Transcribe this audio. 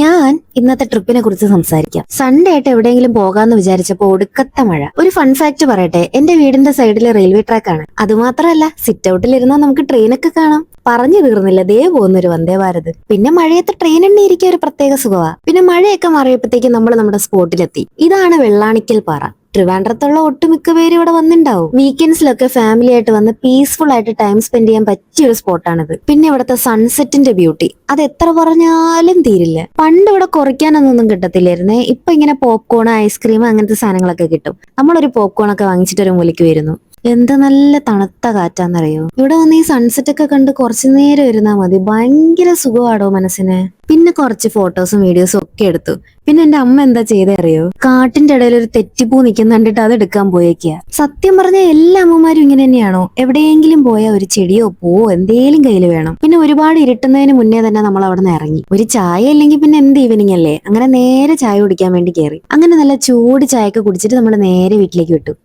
ഞാൻ ഇന്നത്തെ ട്രിപ്പിനെ കുറിച്ച് സംസാരിക്കാം. സൺഡേ ആയിട്ട് എവിടെയെങ്കിലും പോകാന്ന് വിചാരിച്ചപ്പോ ഒടുക്കത്തെ മഴ. ഒരു ഫൺ ഫാക്ട് പറയട്ടെ, എന്റെ വീടിന്റെ സൈഡില് റെയിൽവേ ട്രാക്ക് ആണ്. അതുമാത്രമല്ല, സിറ്റ് ഔട്ടിൽ ഇരുന്നാൽ നമുക്ക് ട്രെയിനൊക്കെ കാണാം. പറഞ്ഞു തീർന്നില്ല, ദേ പോകുന്നൊരു വന്ദേ ഭാരത്. പിന്നെ മഴയത്ത് ട്രെയിൻ എണ്ണിയിരിക്കുക ഒരു പ്രത്യേക സുഖമാ. പിന്നെ മഴയൊക്കെ മാറിയപ്പോഴത്തേക്ക് നമ്മൾ നമ്മുടെ സ്പോട്ടിലെത്തി. ഇതാണ് വെള്ളാണിക്കൽ പാറ. ട്രിവാൻഡ്രത്തുള്ള ഒട്ടുമിക്ക പേര് ഇവിടെ വന്നിണ്ടാവും. വീക്കെൻഡ്സിലൊക്കെ ഫാമിലി ആയിട്ട് വന്ന് പീസ്ഫുൾ ആയിട്ട് ടൈം സ്പെൻഡ് ചെയ്യാൻ പറ്റിയ ഒരു സ്പോട്ടാണിത്. പിന്നെ ഇവിടുത്തെ സൺസെറ്റിന്റെ ബ്യൂട്ടി അത് എത്ര പറഞ്ഞാലും തീരില്ല. പണ്ട് ഇവിടെ കുറയ്ക്കാനൊന്നും കിട്ടത്തില്ലായിരുന്നേ. ഇപ്പൊ ഇങ്ങനെ പോപ്കോൺ, ഐസ്ക്രീം അങ്ങനത്തെ സാധനങ്ങളൊക്കെ കിട്ടും. നമ്മളൊരു പോപ്കോൺ ഒക്കെ വാങ്ങിച്ചിട്ട് ഒരു മൂലയ്ക്ക് വരുന്നു. എന്താ നല്ല തണുത്ത കാറ്റാന്നറിയോ. ഇവിടെ വന്ന് ഈ സൺസെറ്റ് ഒക്കെ കണ്ട് കുറച്ചു നേരം ഇരുന്നാ മതി. ഭയങ്കര സുഖമാടോ മനസ്സിന്. പിന്നെ കുറച്ച് ഫോട്ടോസും വീഡിയോസും ഒക്കെ എടുത്തു. പിന്നെ എന്റെ അമ്മ എന്താ ചെയ്തേ അറിയോ, കാട്ടിന്റെ ഇടയിൽ ഒരു തെറ്റിപ്പൂ നിൽക്കുന്ന കണ്ടിട്ട് അത് എടുക്കാൻ പോയേക്കാ. സത്യം പറഞ്ഞ എല്ലാ അമ്മമാരും ഇങ്ങനെ തന്നെയാണോ? എവിടെയെങ്കിലും പോയാൽ ഒരു ചെടിയോ പൂവോ എന്തേലും കയ്യിൽ വേണം. പിന്നെ ഒരുപാട് ഇരുട്ടുന്നതിന് മുന്നേ തന്നെ നമ്മൾ അവിടെ നിന്ന് ഇറങ്ങി. ഒരു ചായ ഇല്ലെങ്കിൽ പിന്നെ എന്ത് ഈവനിങ് അല്ലേ. അങ്ങനെ നേരെ ചായ കുടിക്കാൻ വേണ്ടി കയറി. അങ്ങനെ നല്ല ചൂട് ചായയൊക്കെ കുടിച്ചിട്ട് നമ്മൾ നേരെ വീട്ടിലേക്ക് വിട്ടു.